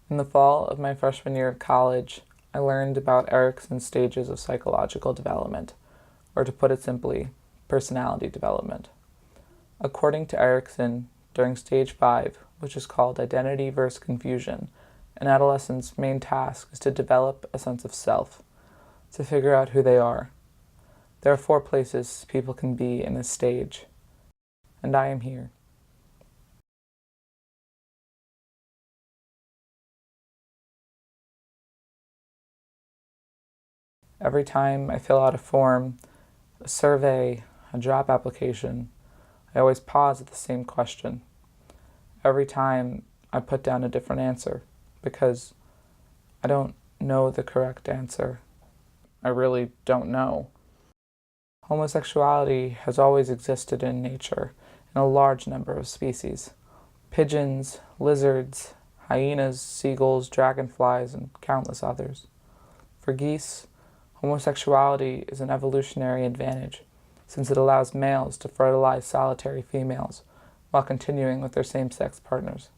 In the fall of my freshman year of college, I learned about Erikson's stages of psychological development, or to put it simply, personality development. According to Erikson, during stage 5, which is called identity versus confusion, an adolescent's main task is to develop a sense of self, to figure out who they are. There are 4 places people can be in this stage, and I am here. Every time I fill out a form, a survey, a job application, I always pause at the same question. Every time I put down a different answer because I don't know the correct answer. I really don't know. Homosexuality has always existed in nature in a large number of species. Pigeons, lizards, hyenas, seagulls, dragonflies, and countless others. For geese, homosexuality is an evolutionary advantage, since it allows males to fertilize solitary females while continuing with their same-sex partners.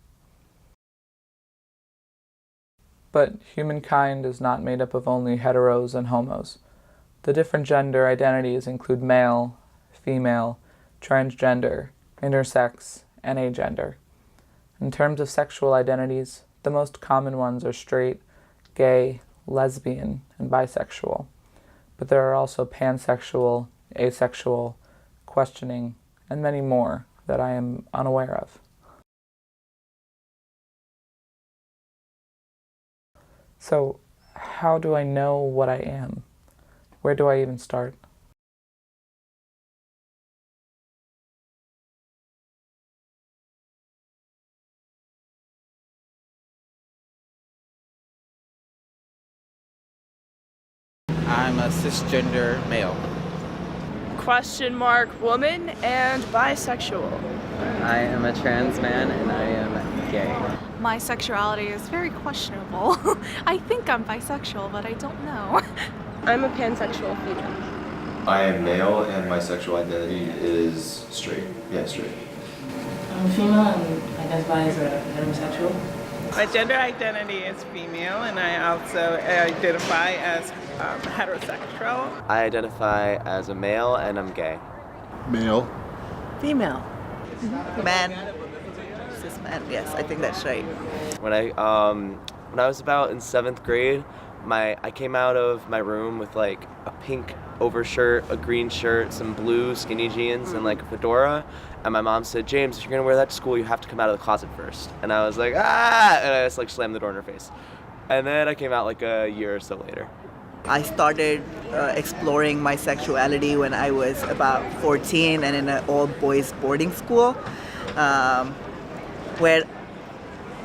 But humankind is not made up of only heteros and homos. The different gender identities include male, female, transgender, intersex, and agender. In terms of sexual identities, the most common ones are straight, gay, lesbian, and bisexual. But there are also pansexual, asexual, questioning, and many more that I am unaware of. So, how do I know what I am? Where do I even start? I'm a cisgender male. Question mark woman and bisexual. I am a trans man and I am gay. My sexuality is very questionable. I think I'm bisexual, but I don't know. I'm a pansexual female. I am male and my sexual identity is straight. Yeah, straight. I'm a female and identify as a heterosexual. My gender identity is female and I also identify as heterosexual. I identify as a male and I'm gay. Male. Female. Man. Cis man, yes, I think that's right. When I was about in 7th grade, I came out of my room with like a pink overshirt, a green shirt, some blue skinny jeans, and like a fedora. And my mom said, "James, if you're gonna wear that to school, you have to come out of the closet first." And I was like, "Ah!" And I just like slammed the door in her face. And then I came out like a year or so later. I started exploring my sexuality when I was about 14 and in an all-boys boarding school, where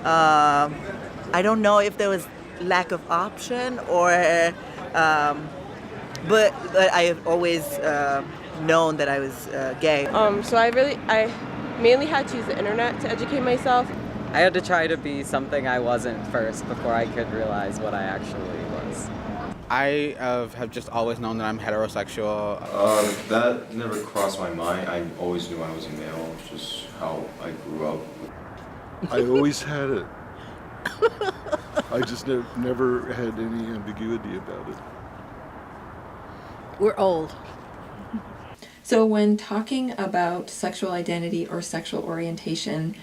I don't know if there was lack of option or, but I have always known that I was gay. So I mainly had to use the internet to educate myself. I had to try to be something I wasn't first before I could realize what I actually was. I have just always known that I'm heterosexual. That never crossed my mind. I always knew I was a male, just how I grew up. I always had it. I just never had any ambiguity about it. We're old. So when talking about sexual identity or sexual orientation,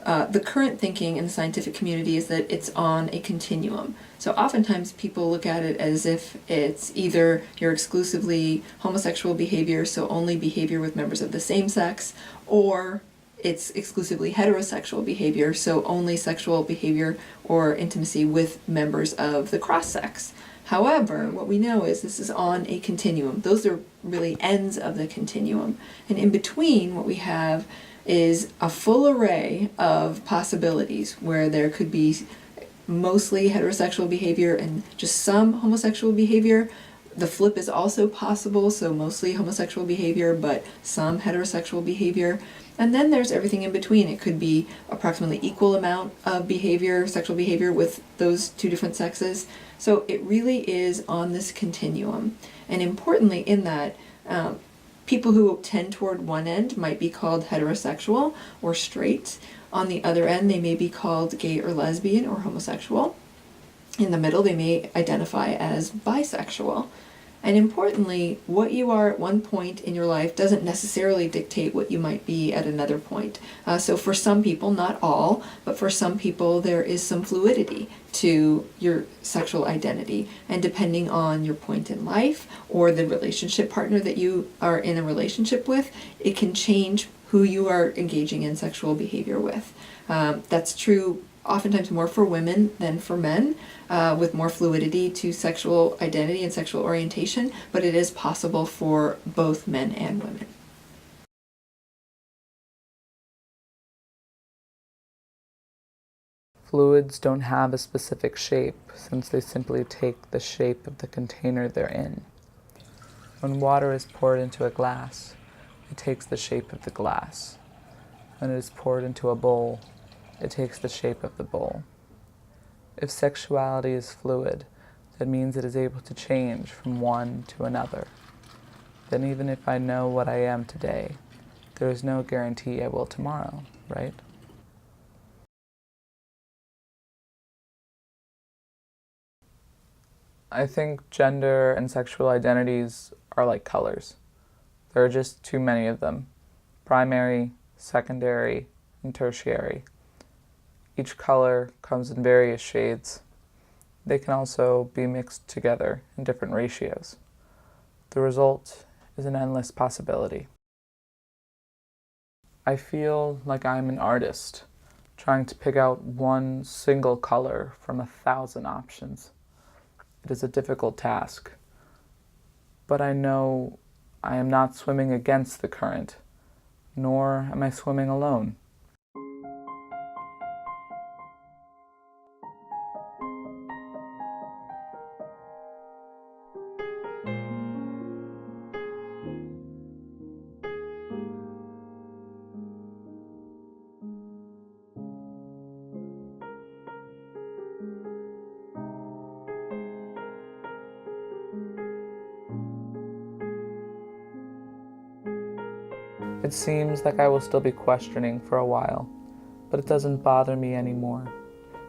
the current thinking in the scientific community is that it's on a continuum. So oftentimes people look at it as if it's either you're exclusively homosexual behavior, so only behavior with members of the same sex, or it's exclusively heterosexual behavior, so only sexual behavior or intimacy with members of the cross-sex. However, what we know is this is on a continuum. Those are really ends of the continuum. And in between, what we have is a full array of possibilities where there could be mostly heterosexual behavior and just some homosexual behavior. The flip is also possible, so mostly homosexual behavior, but some heterosexual behavior. And then there's everything in between. It could be approximately equal amount of behavior, sexual behavior with those two different sexes. So it really is on this continuum. And importantly in that, people who tend toward one end might be called heterosexual or straight. On the other end, they may be called gay or lesbian or homosexual. In the middle, they may identify as bisexual. And importantly, what you are at one point in your life doesn't necessarily dictate what you might be at another point. So for some people, not all, but for some people, there is some fluidity to your sexual identity. And depending on your point in life or the relationship partner that you are in a relationship with, it can change who you are engaging in sexual behavior with. That's true oftentimes more for women than for men, with more fluidity to sexual identity and sexual orientation, but it is possible for both men and women. Fluids don't have a specific shape, since they simply take the shape of the container they're in. When water is poured into a glass, it takes the shape of the glass. When it is poured into a bowl, it takes the shape of the bowl. If sexuality is fluid, that means it is able to change from one to another. Then even if I know what I am today, there is no guarantee I will tomorrow, right? I think gender and sexual identities are like colors. There are just too many of them: primary, secondary, and tertiary. Each color comes in various shades. They can also be mixed together in different ratios. The result is an endless possibility. I feel like I'm an artist, trying to pick out one single color from 1,000 options. It is a difficult task, but I know I am not swimming against the current, nor am I swimming alone. It seems like I will still be questioning for a while, but it doesn't bother me anymore,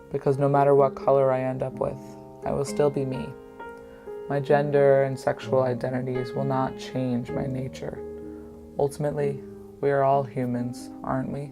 because no matter what color I end up with, I will still be me. My gender and sexual identities will not change my nature. Ultimately, we are all humans, aren't we?